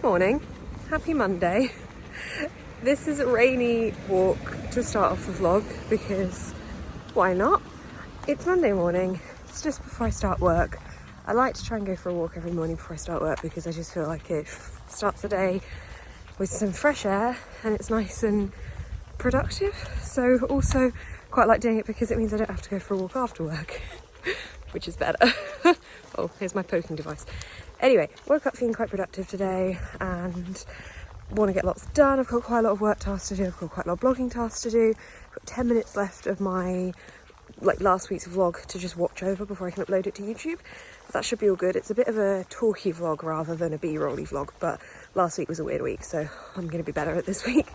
Good morning, happy Monday. This is a rainy walk to start off the vlog because why not? It's Monday morning, it's just before I start work. I like to try and go for a walk every morning before I start work because I just feel like it starts the day with some fresh air and it's nice and productive. So also quite like doing it because it means I don't have to go for a walk after work, which is better. Oh, here's my poking device. Anyway, woke up feeling quite productive today and want to get lots done. I've got quite a lot of work tasks to do. I've got quite a lot of blogging tasks to do. I've got 10 minutes left of my last week's vlog to just watch over before I can upload it to YouTube. That should be all good. It's a bit of a talky vlog rather than a B-rolly vlog, but last week was a weird week, so I'm going to be better at this week.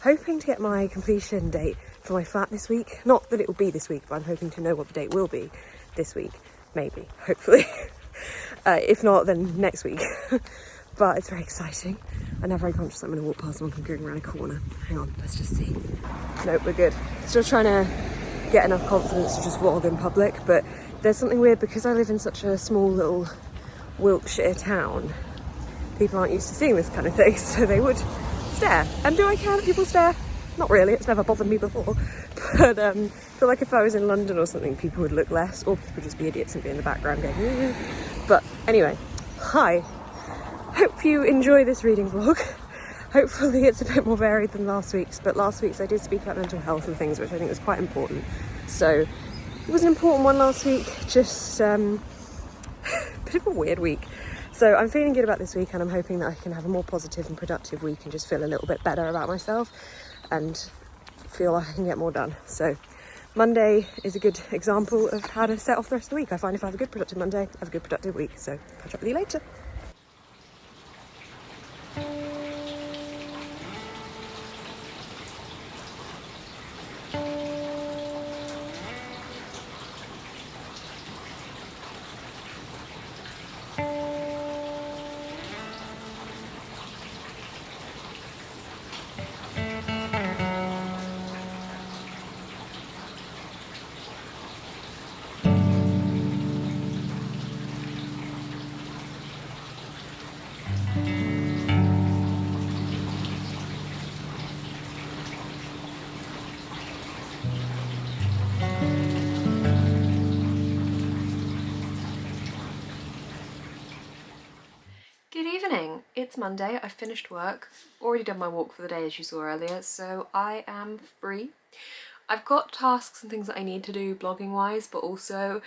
Hoping to get my completion date for my flat this week. Not that it will be this week, but I'm hoping to know what the date will be this week. Maybe, hopefully. If not, then next week. But it's very exciting. I'm now very conscious I'm going to walk past someone going around a corner. Hang on, let's just see. Nope, we're good. Still trying to get enough confidence to just vlog in public, but there's something weird because I live in such a small little Wiltshire town. People aren't used to seeing this kind of thing, so they would stare. And do I care that people stare? Not really, it's never bothered me before. But I feel like if I was in London or something, people would look less, or people would just be idiots and be in the background going, "Ew." But anyway, hi. Hope you enjoy this reading vlog. Hopefully it's a bit more varied than last week's, but last week's I did speak about mental health and things, which I think was quite important. So it was an important one last week, just a bit of a weird week. So I'm feeling good about this week and I'm hoping that I can have a more positive and productive week and just feel a little bit better about myself and feel like I can get more done. So Monday is a good example of how to set off the rest of the week. I find if I have a good productive Monday, I have a good productive week. So catch up with you later. Good evening, it's Monday, I've finished work, already done my walk for the day as you saw earlier, so I am free. I've got tasks and things that I need to do blogging wise, but also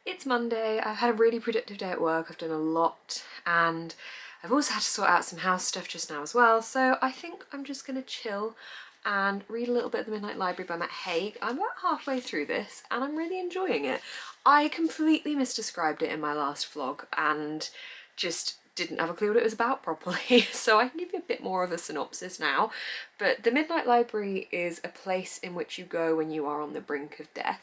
it's Monday, I've had a really productive day at work, I've done a lot, and I've also had to sort out some house stuff just now as well, so I think I'm just going to chill and read a little bit of The Midnight Library by Matt Haig. I'm about halfway through this and I'm really enjoying it. I completely misdescribed it in my last vlog and just didn't have a clue what it was about properly, so I can give you a bit more of a synopsis now. But The Midnight Library is a place in which you go when you are on the brink of death,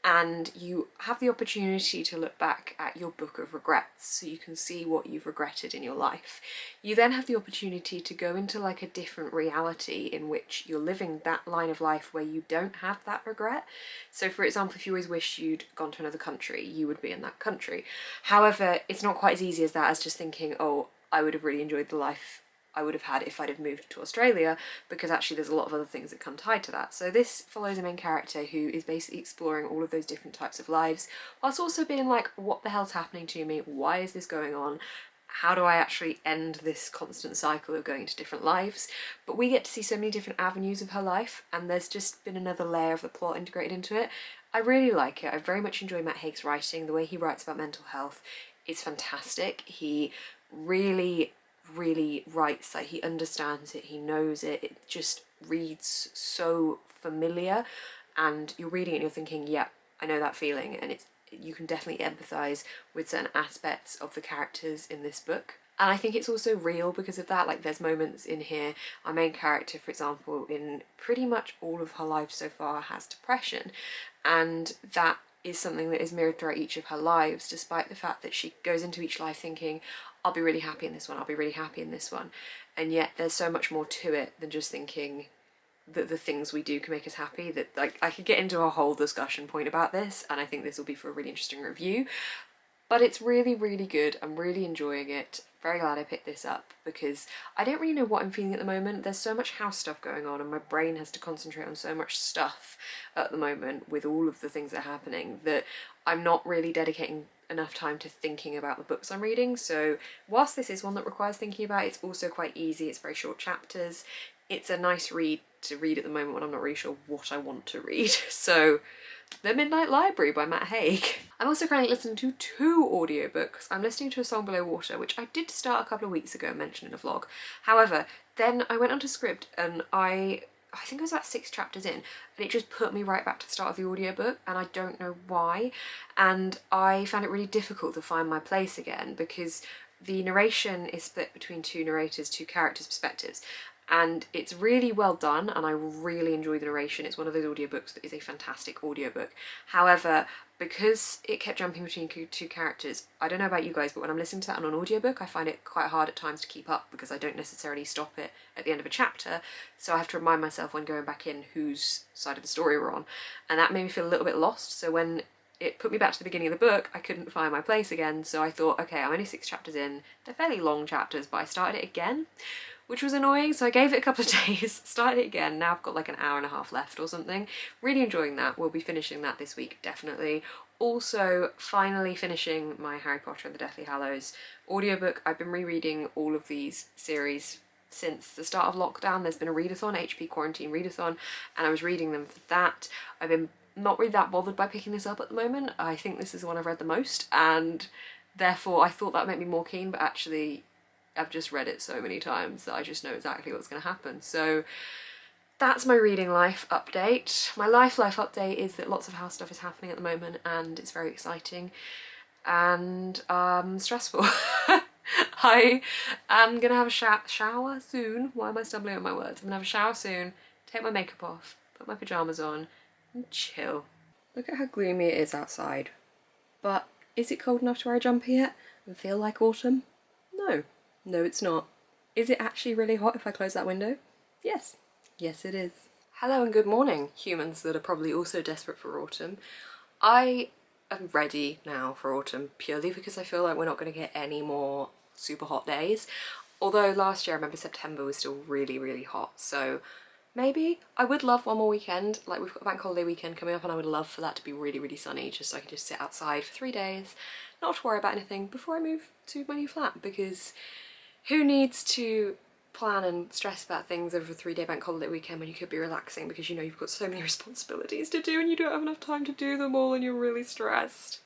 and you have the opportunity to look back at your book of regrets so you can see what you've regretted in your life. You then have the opportunity to go into like a different reality in which you're living that line of life where you don't have that regret. So for example, if you always wished you'd gone to another country, you would be in that country. However, it's not quite as easy as that, as just thinking, oh, I would have really enjoyed the life I would have had if I'd have moved to Australia, because actually there's a lot of other things that come tied to that. So this follows a main character who is basically exploring all of those different types of lives, whilst also being like, what the hell's happening to me? Why is this going on? How do I actually end this constant cycle of going into different lives? But we get to see so many different avenues of her life, and there's just been another layer of the plot integrated into it. I really like it. I very much enjoy Matt Haig's writing. The way he writes about mental health is fantastic. He really writes like he understands it, he knows it, it just reads so familiar, and you're reading it and you're thinking, yeah, I know that feeling, and you can definitely empathise with certain aspects of the characters in this book. And I think it's also real because of that. Like there's moments in here, our main character, for example, in pretty much all of her life so far has depression, and that is something that is mirrored throughout each of her lives, despite the fact that she goes into each life thinking, I'll be really happy in this one, I'll be really happy in this one. And yet there's so much more to it than just thinking that the things we do can make us happy. That like I could get into a whole discussion point about this, and I think this will be for a really interesting review. But it's really, really good. I'm really enjoying it. Very glad I picked this up because I don't really know what I'm feeling at the moment. There's so much house stuff going on and my brain has to concentrate on so much stuff at the moment with all of the things that are happening that I'm not really dedicating enough time to thinking about the books I'm reading. So whilst this is one that requires thinking about, it's also quite easy. It's very short chapters. It's a nice read to read at the moment when I'm not really sure what I want to read. So The Midnight Library by Matt Haig. I'm also currently listening to 2 audiobooks. I'm listening to A Song Below Water, which I did start a couple of weeks ago and mention in a vlog. However, then I went onto Scribd and I think I was about 6 chapters in and it just put me right back to the start of the audiobook and I don't know why. And I found it really difficult to find my place again because the narration is split between 2 narrators, 2 characters' perspectives. And it's really well done and I really enjoy the narration. It's one of those audiobooks that is a fantastic audiobook. However, because it kept jumping between 2 characters, I don't know about you guys, but when I'm listening to that on an audiobook, I find it quite hard at times to keep up because I don't necessarily stop it at the end of a chapter. So I have to remind myself when going back in whose side of the story we're on. And that made me feel a little bit lost. So when it put me back to the beginning of the book, I couldn't find my place again. So I thought, okay, I'm only 6 chapters in. They're fairly long chapters, but I started it again, which was annoying, so I gave it a couple of days, started it again. Now I've got like an hour and a half left or something. Really enjoying that. We'll be finishing that this week, definitely. Also, finally finishing my Harry Potter and the Deathly Hallows audiobook. I've been rereading all of these series since the start of lockdown. There's been a readathon, HP Quarantine readathon, and I was reading them for that. I've been not really that bothered by picking this up at the moment. I think this is the one I've read the most, and therefore I thought that made me more keen, but actually I've just read it so many times that I just know exactly what's going to happen. So that's my reading life update. My life update is that lots of house stuff is happening at the moment and it's very exciting and stressful. I am going to have a shower soon. Why am I stumbling on my words? I'm going to have a shower soon, take my makeup off, put my pyjamas on and chill. Look at how gloomy it is outside. But is it cold enough to wear a jumper yet and feel like autumn? No. No, it's not. Is it actually really hot if I close that window? Yes. Yes, it is. Hello and good morning, humans that are probably also desperate for autumn. I am ready now for autumn purely because I feel like we're not going to get any more super hot days. Although last year I remember September was still really, really hot. So maybe I would love one more weekend. Like we've got a bank holiday weekend coming up and I would love for that to be really, really sunny just so I can just sit outside for 3 days, not to worry about anything before I move to my new flat because who needs to plan and stress about things over a 3-day bank holiday weekend when you could be relaxing because you know you've got so many responsibilities to do and you don't have enough time to do them all and you're really stressed.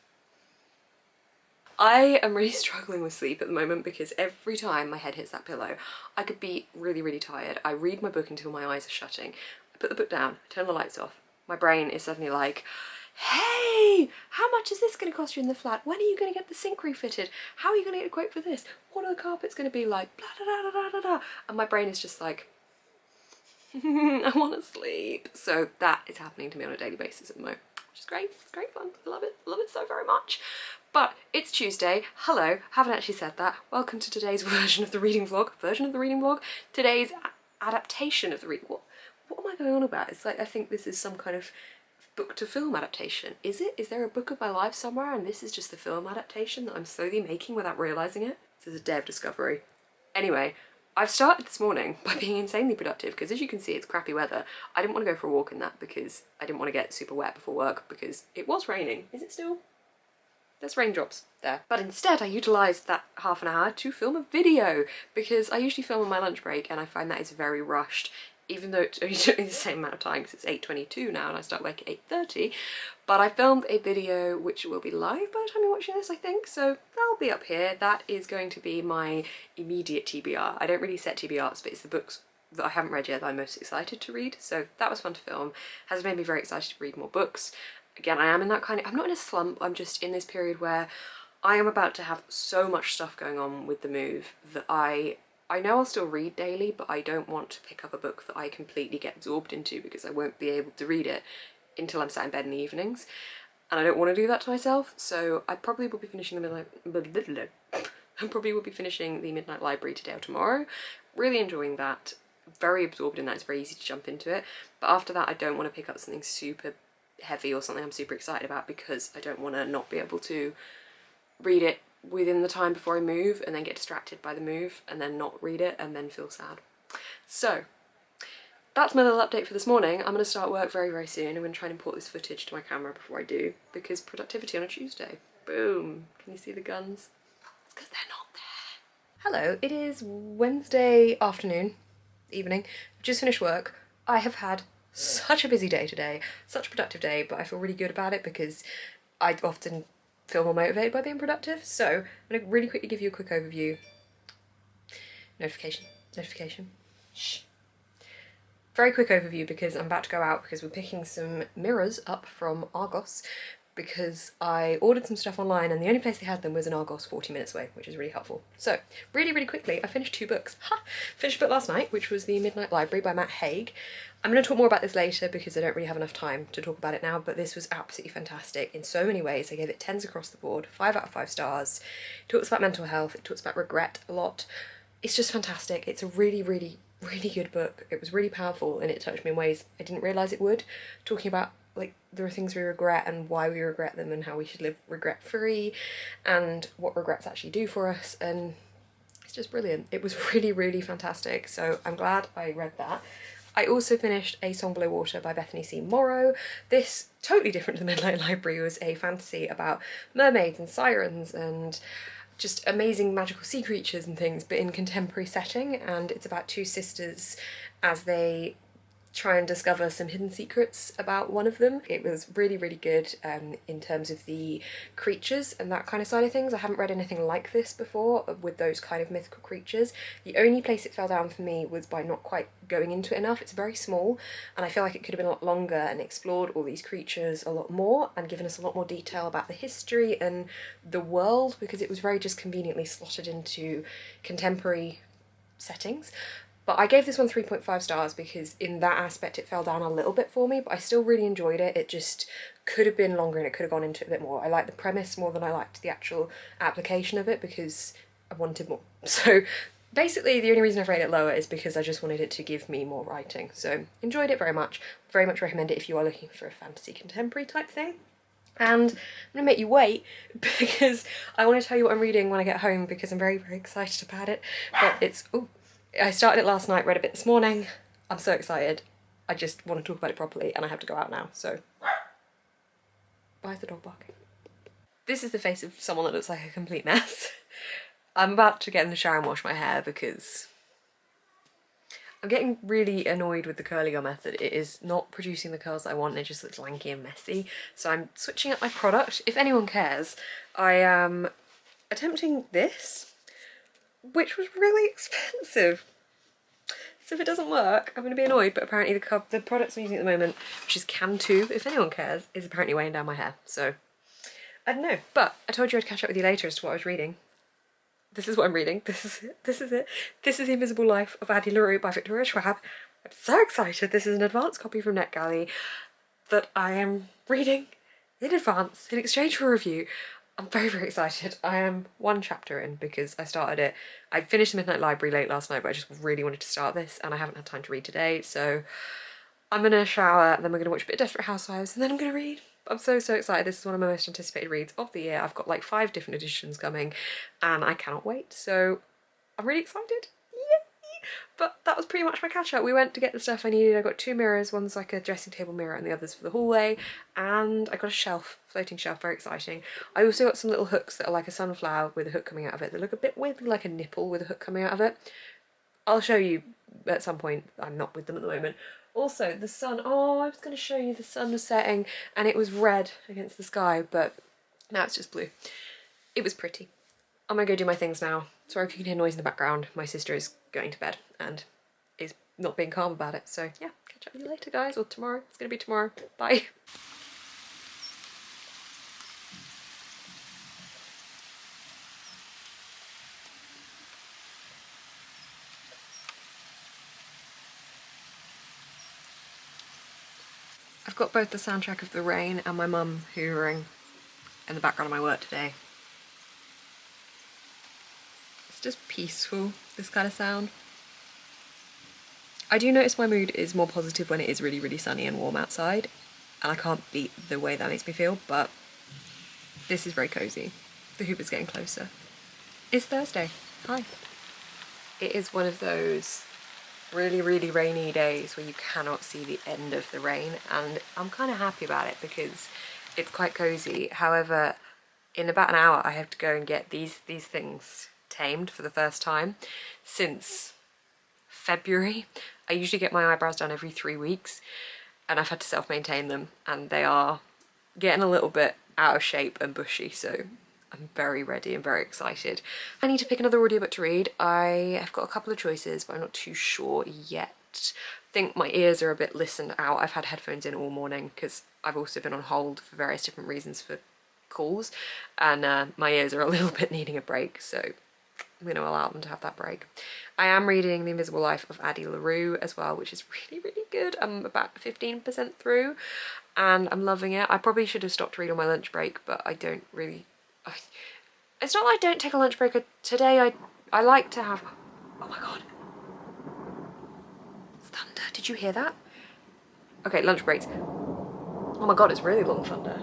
I am really struggling with sleep at the moment because every time my head hits that pillow, I could be really, really tired. I read my book until my eyes are shutting. I put the book down, turn the lights off. My brain is suddenly like, hey, how much is this going to cost you in the flat? When are you going to get the sink refitted? How are you going to get a quote for this? What are the carpets going to be like? Blah, blah, blah, blah, blah, blah. And my brain is just like, I want to sleep. So that is happening to me on a daily basis at the moment, which is great. It's great fun. I love it so very much. But it's Tuesday. Hello, haven't actually said that. Welcome to today's version of the reading vlog. Today's adaptation of the reading. What am I going on about? It's like I think this is some kind of book to film adaptation. Is it? Is there a book of my life somewhere and this is just the film adaptation that I'm slowly making without realising it? This is a day of discovery. Anyway, I've started this morning by being insanely productive because as you can see it's crappy weather. I didn't want to go for a walk in that because I didn't want to get super wet before work because it was raining. Is it still? There's raindrops there. But instead I utilised that half an hour to film a video because I usually film on my lunch break and I find that is very rushed. Even though it only took me the same amount of time because it's 8:22 now and I start work at 8:30. But I filmed a video which will be live by the time you're watching this, I think, so that'll be up here. That is going to be my immediate TBR. I don't really set TBRs, but it's the books that I haven't read yet that I'm most excited to read, so that was fun to film. Has made me very excited to read more books. Again, I am in that kind of, I'm not in a slump, I'm just in this period where I am about to have so much stuff going on with the move that I know I'll still read daily, but I don't want to pick up a book that I completely get absorbed into because I won't be able to read it until I'm sat in bed in the evenings. And I don't want to do that to myself, so I probably will be finishing the Midnight Library today or tomorrow. Really enjoying that. Very absorbed in that, it's very easy to jump into it. But after that I don't want to pick up something super heavy or something I'm super excited about because I don't want to not be able to read it within the time before I move and then get distracted by the move and then not read it and then feel sad. So that's my little update for this morning. I'm going to start work very, very soon. I'm going to try and import this footage to my camera before I do, because productivity on a Tuesday. Boom. Can you see the guns? It's because they're not there. Hello, it is Wednesday afternoon, evening. I've just finished work. I have had such a busy day today, such a productive day, but I feel really good about it because I often feel more motivated by being productive. So I'm going to really quickly give you a quick overview. Notification. Shh. Very quick overview because I'm about to go out because we're picking some mirrors up from Argos because I ordered some stuff online and the only place they had them was in Argos 40 minutes away, which is really helpful. So really, really quickly, I finished 2 books. Finished a book last night, which was The Midnight Library by Matt Haig. I'm going to talk more about this later because I don't really have enough time to talk about it now, but this was absolutely fantastic in so many ways. I gave it 10s across the board, 5 out of 5 stars. It talks about mental health, it talks about regret a lot. It's just fantastic. It's a really, really, really good book. It was really powerful and it touched me in ways I didn't realise it would. Talking about, like, there are things we regret and why we regret them and how we should live regret-free and what regrets actually do for us, and it's just brilliant. It was really, really fantastic, so I'm glad I read that. I also finished A Song Below Water by Bethany C. Morrow. This, totally different to The Midnight Library, was a fantasy about mermaids and sirens and just amazing magical sea creatures and things, but in contemporary setting, and it's about 2 sisters as they try and discover some hidden secrets about one of them. It was really, really good in terms of the creatures and that kind of side of things. I haven't read anything like this before with those kind of mythical creatures. The only place it fell down for me was by not quite going into it enough. It's very small and I feel like it could have been a lot longer and explored all these creatures a lot more and given us a lot more detail about the history and the world, because it was very just conveniently slotted into contemporary settings. But I gave this one 3.5 stars because in that aspect it fell down a little bit for me, but I still really enjoyed it. It just could have been longer and it could have gone into it a bit more. I liked the premise more than I liked the actual application of it because I wanted more. So basically the only reason I've rated it lower is because I just wanted it to give me more writing. So enjoyed it very much recommend it if you are looking for a fantasy contemporary type thing. And I'm going to make you wait because I want to tell you what I'm reading when I get home because I'm very, very excited about it. But it's... ooh. I started it last night, read a bit this morning. I'm so excited. I just want to talk about it properly and I have to go out now, so... Why is the dog barking? This is the face of someone that looks like a complete mess. I'm about to get in the shower and wash my hair because I'm getting really annoyed with the curly girl method. It is not producing the curls that I want, it just looks lanky and messy. So I'm switching up my product. If anyone cares, I am attempting this, which was really expensive. So if it doesn't work, I'm going to be annoyed, but apparently the products I'm using at the moment, which is Can2, if anyone cares, is apparently weighing down my hair, so I don't know. But I told you I'd catch up with you later as to what I was reading. This is what I'm reading. This is it. This is it. This is The Invisible Life of Addie LaRue by Victoria Schwab. I'm so excited. This is an advanced copy from NetGalley that I am reading in advance in exchange for a review. I'm very, very excited. I am 1 chapter in because I started it. I finished The Midnight Library late last night, but I just really wanted to start this and I haven't had time to read today. So I'm going to shower and then we're going to watch a bit of Desperate Housewives and then I'm going to read. I'm so, so excited. This is one of my most anticipated reads of the year. I've got like 5 different editions coming and I cannot wait. So I'm really excited. But that was pretty much my catch up. We went to get the stuff I needed. I got 2 mirrors, one's like a dressing table mirror and the other's for the hallway, and I got a shelf, floating shelf, very exciting. I also got some little hooks that are like a sunflower with a hook coming out of it. They look a bit weirdly like a nipple with a hook coming out of it. I'll show you at some point. I'm not with them at the moment. Also, the sun, oh, I was going to show you the sun was setting and it was red against the sky, but now it's just blue. It was pretty. I'm gonna go do my things now. Sorry if you can hear noise in the background. My sister is going to bed and is not being calm about it. So yeah, catch up with you later, guys, or tomorrow. It's gonna be tomorrow. Bye. I've got both the soundtrack of the rain and my mum hoovering in the background of my work today. It's just peaceful, this kind of sound. I do notice my mood is more positive when it is really, really sunny and warm outside, and I can't beat the way that makes me feel, but this is very cozy. The Hoover's getting closer. It's Thursday. Hi. It is one of those really, really rainy days where you cannot see the end of the rain, and I'm kind of happy about it because it's quite cozy. However, in about an hour I have to go and get these things tamed for the first time since February. I usually get my eyebrows done every 3 weeks, and I've had to self-maintain them, and they are getting a little bit out of shape and bushy, so I'm very ready and very excited. I need to pick another audiobook to read. I have got a couple of choices, but I'm not too sure yet. I think my ears are a bit listened out. I've had headphones in all morning because I've also been on hold for various different reasons for calls, and my ears are a little bit needing a break, so I'm going to allow them to have that break. I am reading The Invisible Life of Addie LaRue as well, which is really, really good. I'm about 15% through and I'm loving it. I probably should have stopped to read on my lunch break, but I don't really... It's not that I don't take a lunch break. Today I like to have... Oh my god. It's thunder. Did you hear that? Okay, lunch breaks. Oh my god, it's really long thunder.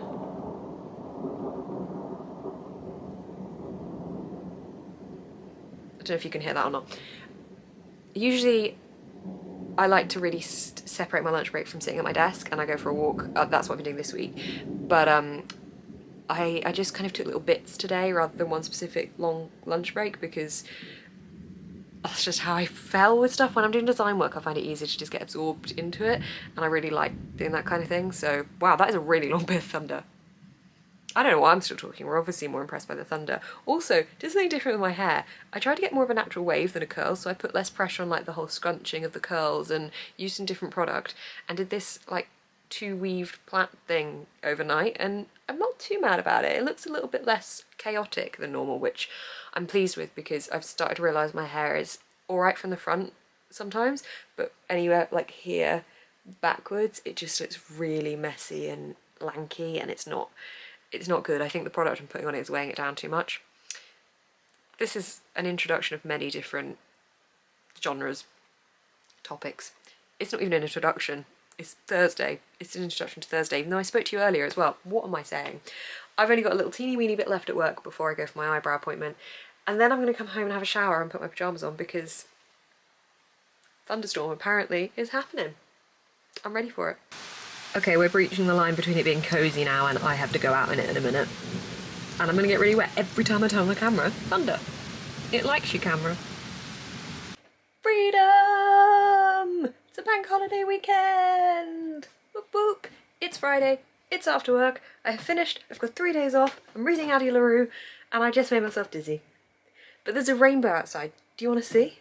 I don't know if you can hear that or not. Usually I like to really separate my lunch break from sitting at my desk and I go for a walk. That's what I've been doing this week. But I just kind of took little bits today rather than one specific long lunch break because that's just how I fell with stuff. When I'm doing design work, I find it easier to just get absorbed into it, and I really like doing that kind of thing. So wow, that is a really long bit of thunder. I don't know why I'm still talking. We're obviously more impressed by the thunder. Also, did something different with my hair. I tried to get more of a natural wave than a curl, so I put less pressure on like the whole scrunching of the curls and used some different product and did this like 2-weaved plait thing overnight, and I'm not too mad about it. It looks a little bit less chaotic than normal, which I'm pleased with because I've started to realise my hair is alright from the front sometimes, but anywhere like here backwards it just looks really messy and lanky, and it's not good. I think the product I'm putting on it is weighing it down too much. This is an introduction of many different genres, topics. It's not even an introduction. It's Thursday. It's an introduction to Thursday, even though I spoke to you earlier as well. What am I saying? I've only got a little teeny weeny bit left at work before I go for my eyebrow appointment, and then I'm going to come home and have a shower and put my pyjamas on because thunderstorm apparently is happening. I'm ready for it. Okay, we're breaching the line between it being cosy now and I have to go out in it in a minute. And I'm going to get really wet every time I turn on the camera. Thunder. It likes you, camera. Freedom! It's a bank holiday weekend! Boop boop! It's Friday. It's after work. I have finished. I've got 3 days off. I'm reading Addie LaRue and I just made myself dizzy. But there's a rainbow outside. Do you want to see?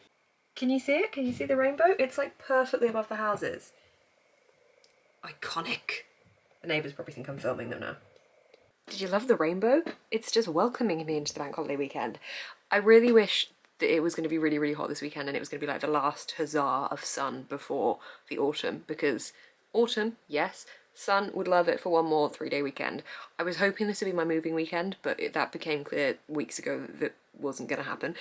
Can you see it? Can you see the rainbow? It's like perfectly above the houses. Iconic. The neighbours probably think I'm filming them now. Did you love the rainbow? It's just welcoming me into the bank holiday weekend. I really wish that it was going to be really, really hot this weekend and it was going to be like the last huzzah of sun before the autumn, because autumn, yes, sun would love it for one more 3-day weekend. I was hoping this would be my moving weekend, but that became clear weeks ago that wasn't going to happen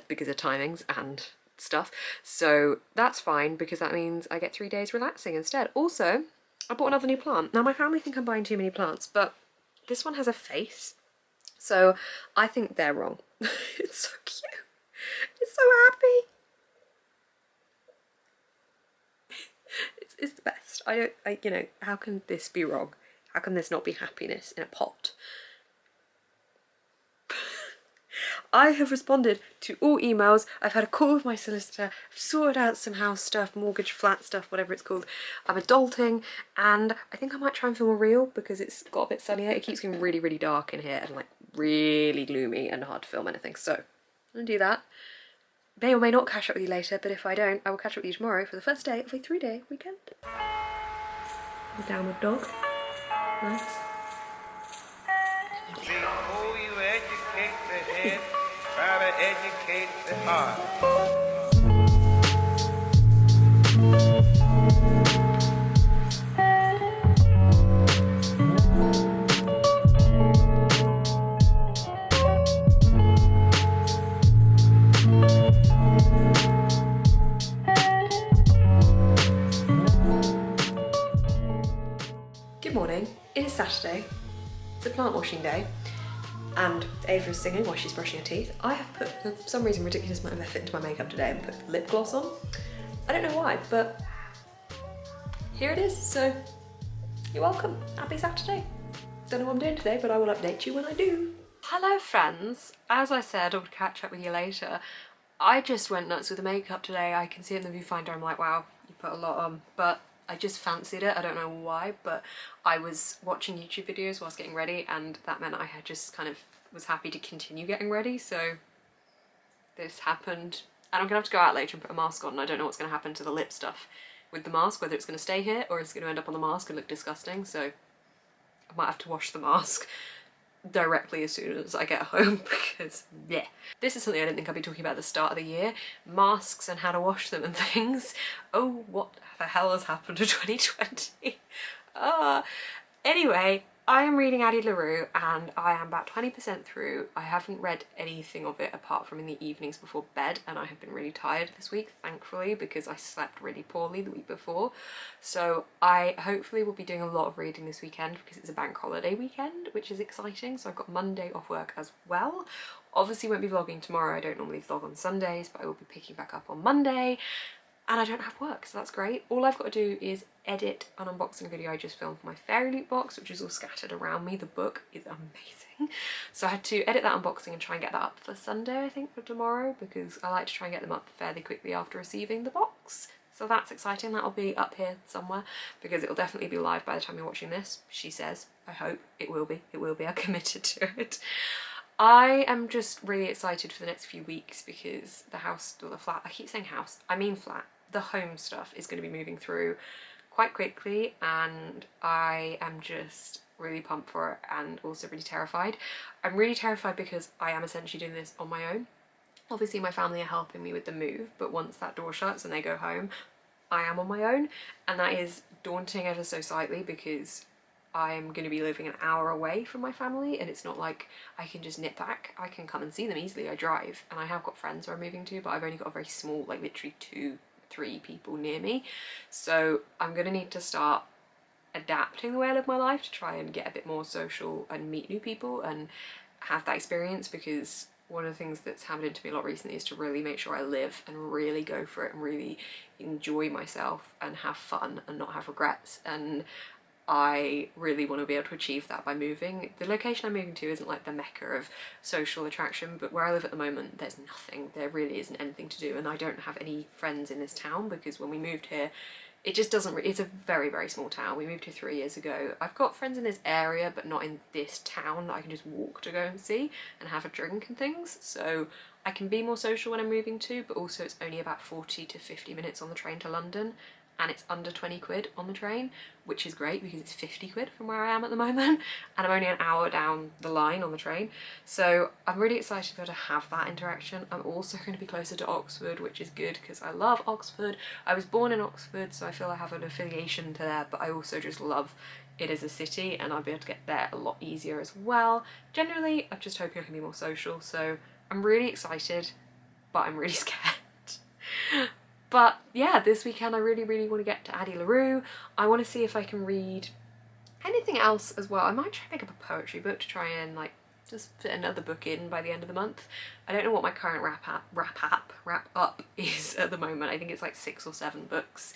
because of timings and stuff, so that's fine because that means I get 3 days relaxing instead. Also, I bought another new plant. Now my family think I'm buying too many plants, but this one has a face, so I think they're wrong. It's so cute. It's so happy. It's the best. You know, how can this be wrong? How can this not be happiness in a pot? I have responded to all emails. I've had a call with my solicitor. I've sorted out some house stuff, mortgage, flat stuff, whatever it's called. I'm adulting, and I think I might try and film a reel because it's got a bit sunnier. It keeps getting really, really dark in here and like really gloomy and hard to film anything. So I'm gonna do that. May or may not catch up with you later, but if I don't, I will catch up with you tomorrow for the first day of a 3-day weekend. The downward dog. Nice. Before you educate the head, try to educate the heart. Good morning. It is Saturday. It's a plant washing day, and Ava is singing while she's brushing her teeth. I have put, for some reason, ridiculous amount of effort into my makeup today and put lip gloss on. I don't know why, but here it is, so you're welcome. Happy Saturday. Don't know what I'm doing today, but I will update you when I do. Hello friends, as I said, I would catch up with you later. I just went nuts with the makeup today. I can see it in the viewfinder, I'm like, wow, you put a lot on, but I just fancied it. I don't know why, but I was watching YouTube videos whilst getting ready, and that meant I had just kind of was happy to continue getting ready, so this happened. And I'm gonna have to go out later and put a mask on, and I don't know what's gonna happen to the lip stuff with the mask, whether it's gonna stay here or it's gonna end up on the mask and look disgusting, so I might have to wash the mask directly as soon as I get home because yeah. This is something I didn't think I'd be talking about at the start of the year. Masks and how to wash them and things. Oh, what the hell has happened to 2020? Anyway, I am reading Addie LaRue and I am about 20% through. I haven't read anything of it apart from in the evenings before bed, and I have been really tired this week, thankfully, because I slept really poorly the week before. So I hopefully will be doing a lot of reading this weekend because it's a bank holiday weekend, which is exciting. So I've got Monday off work as well. Obviously won't be vlogging tomorrow. I don't normally vlog on Sundays, but I will be picking back up on Monday. And I don't have work, so that's great. All I've got to do is edit an unboxing video I just filmed for my Fairy Loot box, which is all scattered around me. The book is amazing. So I had to edit that unboxing and try and get that up for Sunday, I think, for tomorrow, because I like to try and get them up fairly quickly after receiving the box. So that's exciting. That'll be up here somewhere, because it'll definitely be live by the time you're watching this, she says. I hope it will be. It will be. I'm committed to it. I am just really excited for the next few weeks because the house, or the flat, I keep saying house, I mean flat. The home stuff is going to be moving through quite quickly, and I am just really pumped for it and also really terrified. I'm really terrified because I am essentially doing this on my own. Obviously my family are helping me with the move, but once that door shuts and they go home, I am on my own, and that is daunting ever so slightly because I'm going to be living an hour away from my family, and it's not like I can just nip back. I can come and see them easily. I drive, and I have got friends who I'm moving to, but I've only got a very small, like literally 2-3 people near me. So I'm going to need to start adapting the way I live my life to try and get a bit more social and meet new people and have that experience, because one of the things that's hammered into me a lot recently is to really make sure I live and really go for it and really enjoy myself and have fun and not have regrets. And I really want to be able to achieve that by moving. The location I'm moving to isn't like the mecca of social attraction, but where I live at the moment there's nothing. There really isn't anything to do, and I don't have any friends in this town because when we moved here it just doesn't it's a very, very small town. We moved here 3 years ago. I've got friends in this area but not in this town that I can just walk to go and see and have a drink and things, so I can be more social when I'm moving to, but also it's only about 40 to 50 minutes on the train to London, and it's under 20 quid on the train, which is great because it's 50 quid from where I am at the moment, and I'm only an hour down the line on the train. So I'm really excited to be able to have that interaction. I'm also going to be closer to Oxford, which is good because I love Oxford. I was born in Oxford, so I feel I have an affiliation to there, but I also just love it as a city, and I'll be able to get there a lot easier as well. Generally, I'm just hoping I can be more social, so I'm really excited, but I'm really scared. But yeah, this weekend I really, really want to get to Addie LaRue. I want to see if I can read anything else as well. I might try to pick up a poetry book to try and like just fit another book in by the end of the month. I don't know what my current wrap up is at the moment. I think it's like 6 or 7 books,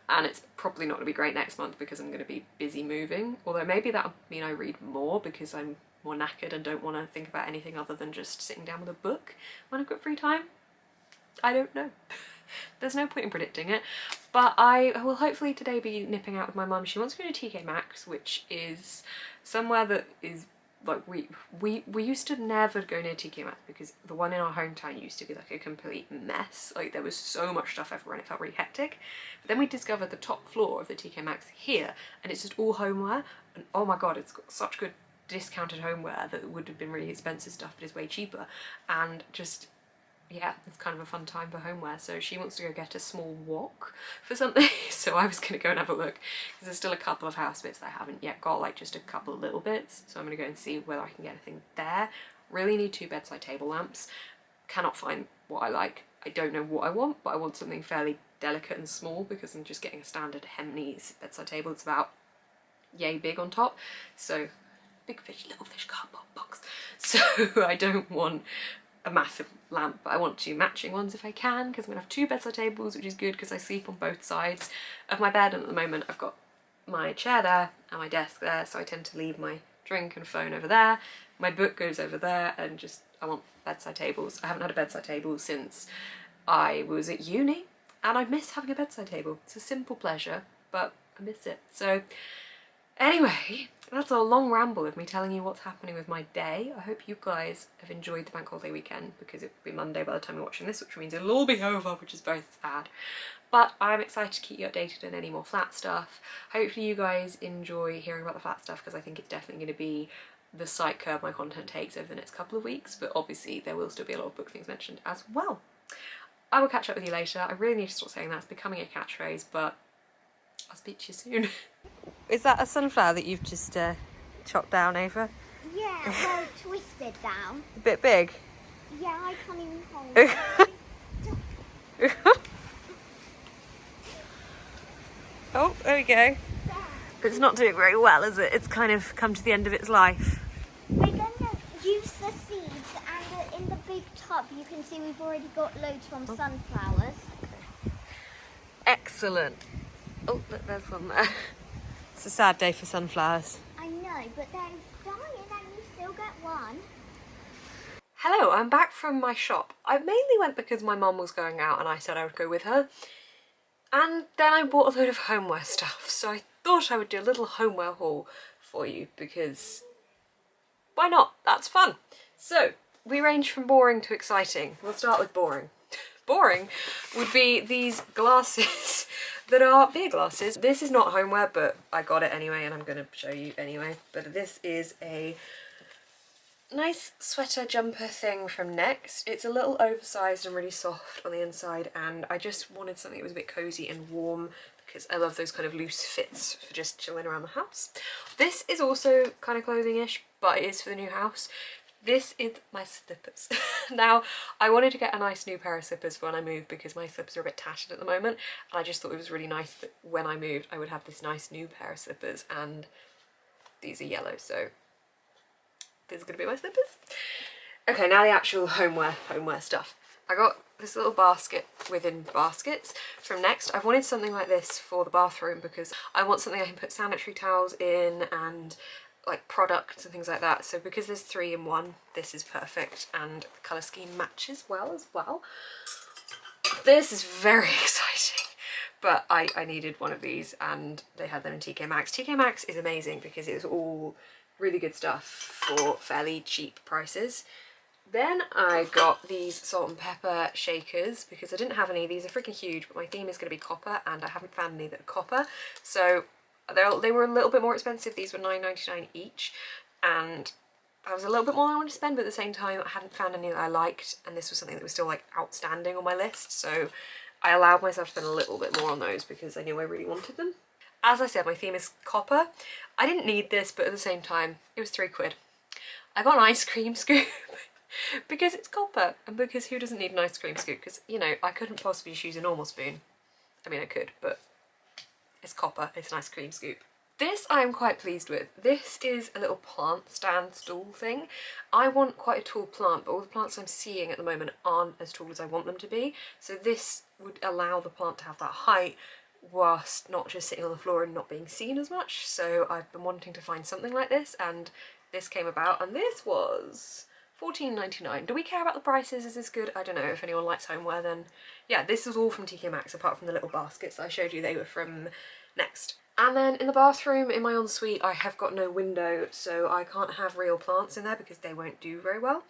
and it's probably not going to be great next month because I'm going to be busy moving. Although maybe that'll mean I read more because I'm more knackered and don't want to think about anything other than just sitting down with a book when I've got free time. I don't know. There's no point in predicting it, but I will hopefully today be nipping out with my mum. She wants to go to TK Maxx, which is somewhere that is like we used to never go near TK Maxx because the one in our hometown used to be like a complete mess. Like there was so much stuff everywhere and it felt really hectic. But then we discovered the top floor of the TK Maxx here, and it's just all homeware, and oh my god, it's got such good discounted homeware that would have been really expensive stuff but is way cheaper, and just yeah, it's kind of a fun time for homeware. So she wants to go get a small wok for something, so I was going to go and have a look because there's still a couple of house bits that I haven't yet got, like just a couple of little bits, so I'm going to go and see whether I can get anything there. Really need 2 bedside table lamps. Cannot find what I like. I don't know what I want, but I want something fairly delicate and small because I'm just getting a standard Hemnes bedside table. It's about yay big on top, so big fish, little fish cardboard box. So I don't want a massive lamp, but I want two matching ones if I can, because I'm gonna have two bedside tables, which is good because I sleep on both sides of my bed, and at the moment I've got my chair there and my desk there, so I tend to leave my drink and phone over there, my book goes over there, and just I want bedside tables. I haven't had a bedside table since I was at uni, and I miss having a bedside table. It's a simple pleasure, but I miss it. So anyway, that's a long ramble of me telling you what's happening with my day. I hope you guys have enjoyed the bank holiday weekend, because it will be Monday by the time you're watching this, which means it'll all be over, which is very sad. But I'm excited to keep you updated on any more flat stuff. Hopefully you guys enjoy hearing about the flat stuff, because I think it's definitely going to be the slight curve my content takes over the next couple of weeks, but obviously there will still be a lot of book things mentioned as well. I will catch up with you later. I really need to stop saying that. It's becoming a catchphrase, but I'll speak to you soon. Is that a sunflower that you've just chopped down over? Yeah, well, twisted down. A bit big? Yeah, I can't even hold it. Oh, there we go. It's not doing very well, is it? It's kind of come to the end of its life. We're going to use the seeds, and in the big tub you can see we've already got loads from sunflowers. Excellent. Oh, look, there's one there. It's a sad day for sunflowers. I know, but they're dying and you still get one. Hello, I'm back from my shop. I mainly went because my mum was going out and I said I would go with her. And then I bought a load of homeware stuff, so I thought I would do a little homeware haul for you, because why not? That's fun. So, we range from boring to exciting. We'll start with boring. Boring would be these glasses that are beer glasses. This is not homeware, but I got it anyway and I'm going to show you anyway. But this is a nice sweater jumper thing from Next. It's a little oversized and really soft on the inside, and I just wanted something that was a bit cozy and warm, because I love those kind of loose fits for just chilling around the house. This is also kind of clothing-ish, but it is for the new house. This is my slippers. Now, I wanted to get a nice new pair of slippers for when I moved, because my slippers are a bit tattered at the moment, and I just thought it was really nice that when I moved I would have this nice new pair of slippers, and these are yellow, so these are going to be my slippers. Okay, now the actual homeware stuff. I got this little basket within baskets from Next. I've wanted something like this for the bathroom, because I want something I can put sanitary towels in and like products and things like that. So because there's 3 in 1, this is perfect, and the colour scheme matches well as well. This is very exciting, but I needed one of these, and they had them in TK Maxx. TK Maxx is amazing because it's all really good stuff for fairly cheap prices. Then I got these salt and pepper shakers, because I didn't have any. These are freaking huge, but my theme is going to be copper, and I haven't found any that are copper. So they were a little bit more expensive. These were $9.99 each, and that was a little bit more than I wanted to spend, but at the same time I hadn't found any that I liked, and this was something that was still like outstanding on my list, so I allowed myself to spend a little bit more on those because I knew I really wanted them. As I said, my theme is copper. I didn't need this, but at the same time it was £3. I got an ice cream scoop because it's copper, and because who doesn't need an ice cream scoop? Because, you know, I couldn't possibly just use a normal spoon. I mean, I could, but it's copper, it's an ice cream scoop. This I am quite pleased with. This is a little plant stand stool thing. I want quite a tall plant, but all the plants I'm seeing at the moment aren't as tall as I want them to be. So this would allow the plant to have that height whilst not just sitting on the floor and not being seen as much. So I've been wanting to find something like this, and this came about, and this was $14.99. Do we care about the prices? Is this good? I don't know. If anyone likes homeware, then yeah, this is all from TK Maxx apart from the little baskets that I showed you. They were from Next. And then in the bathroom, in my ensuite, I have got no window, so I can't have real plants in there because they won't do very well.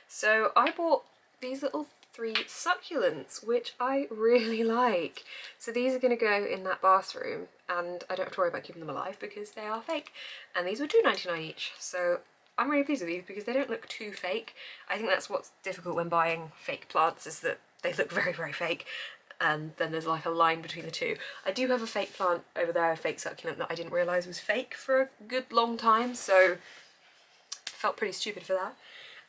So I bought these little 3 succulents, which I really like. So these are going to go in that bathroom, and I don't have to worry about keeping them alive because they are fake. And these were $2.99 each, so I'm really pleased with these because they don't look too fake. I think that's what's difficult when buying fake plants, is that they look very, very fake, and then there's like a line between the two. I do have a fake plant over there, a fake succulent that I didn't realise was fake for a good long time, so felt pretty stupid for that.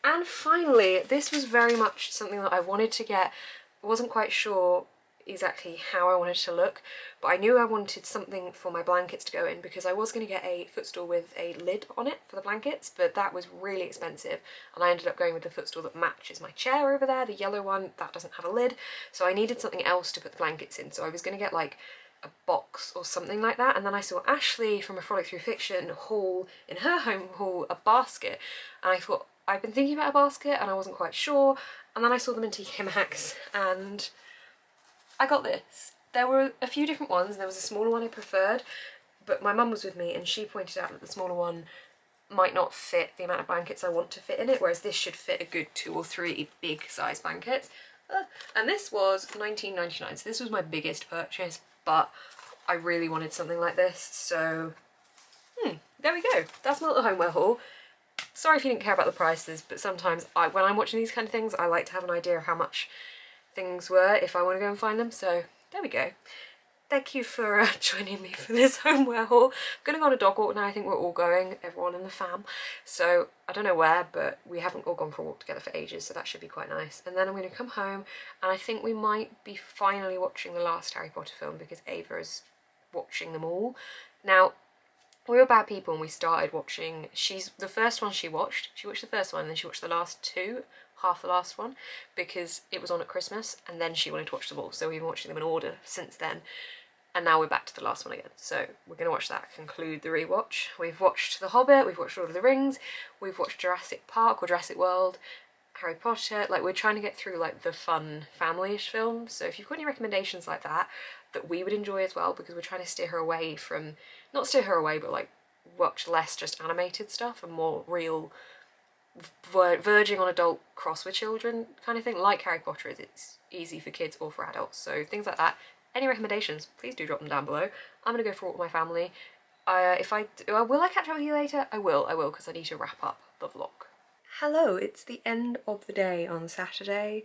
And finally, this was very much something that I wanted to get. I wasn't quite sure exactly how I wanted to look, but I knew I wanted something for my blankets to go in because I was going to get a footstool with a lid on it for the blankets, but that was really expensive, and I ended up going with the footstool that matches my chair over there, the yellow one that doesn't have a lid, so I needed something else to put the blankets in, so I was going to get like a box or something like that. And then I saw Ashley from a Frolic Through Fiction haul in her home haul a basket, and I thought, I've been thinking about a basket and I wasn't quite sure, and then I saw them in TK Maxx and I got this. There were a few different ones. There was a smaller one I preferred, but my mum was with me and she pointed out that the smaller one might not fit the amount of blankets I want to fit in it, whereas this should fit a good 2 or 3 big size blankets. And this was £19.99, so this was my biggest purchase, but I really wanted something like this, so there we go. That's my little homeware haul. Sorry if you didn't care about the prices, but sometimes when I'm watching these kind of things, I like to have an idea of how much things were if I want to go and find them, so there we go. Thank you for joining me for this homeware haul. I'm going to go on a dog walk now. I think we're all going, everyone in the fam. So I don't know where, but we haven't all gone for a walk together for ages, so that should be quite nice. And then I'm going to come home, and I think we might be finally watching the last Harry Potter film because Ava is watching them all. Now, we were bad people and we started watching, the first one she watched the first one and then she watched the last 2, half the last one, because it was on at Christmas, and then she wanted to watch them all, so we've been watching them in order since then. And now we're back to the last one again, so we're going to watch that, conclude the rewatch. We've watched The Hobbit, we've watched Lord of the Rings, we've watched Jurassic Park or Jurassic World, Harry Potter. Like, we're trying to get through like the fun family-ish films, so if you've got any recommendations like that we would enjoy as well, because we're trying to steer her away from, not steer her away, but like watch less just animated stuff and more real, verging on adult cross with children kind of thing, like Harry Potter is. It's easy for kids or for adults, so things like that. Any recommendations, please do drop them down below. I'm going to go for a walk with my family. Will I catch up with you later? I will, because I need to wrap up the vlog. Hello, it's the end of the day on Saturday.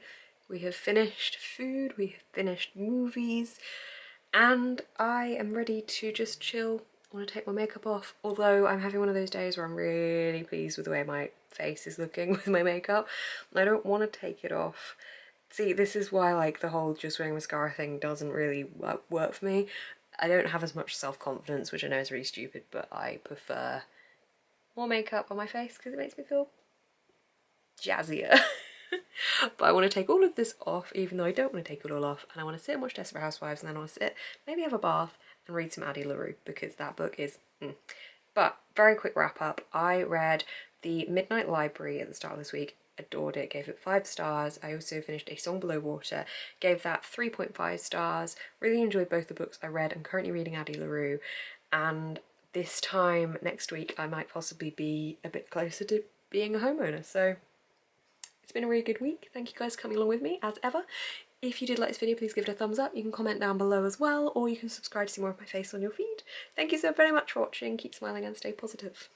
We have finished food, we have finished movies, and I am ready to just chill. I want to take my makeup off, although I'm having one of those days where I'm really pleased with the way my face is looking with my makeup. I don't want to take it off. See, this is why like the whole just wearing mascara thing doesn't really work for me. I don't have as much self-confidence, which I know is really stupid, but I prefer more makeup on my face because it makes me feel jazzier. But I want to take all of this off, even though I don't want to take it all off, and I want to sit and watch Desperate Housewives, and then I want to sit, maybe have a bath, and read some Addie LaRue, because that book is But, very quick wrap up, I read The Midnight Library at the start of this week, adored it, gave it 5 stars. I also finished A Song Below Water, gave that 3.5 stars, really enjoyed both the books I read. I'm currently reading Addie LaRue, and this time next week I might possibly be a bit closer to being a homeowner, so it's been a really good week. Thank you guys for coming along with me, as ever. If you did like this video, please give it a thumbs up. You can comment down below as well, or you can subscribe to see more of my face on your feed. Thank you so very much for watching. Keep smiling and stay positive.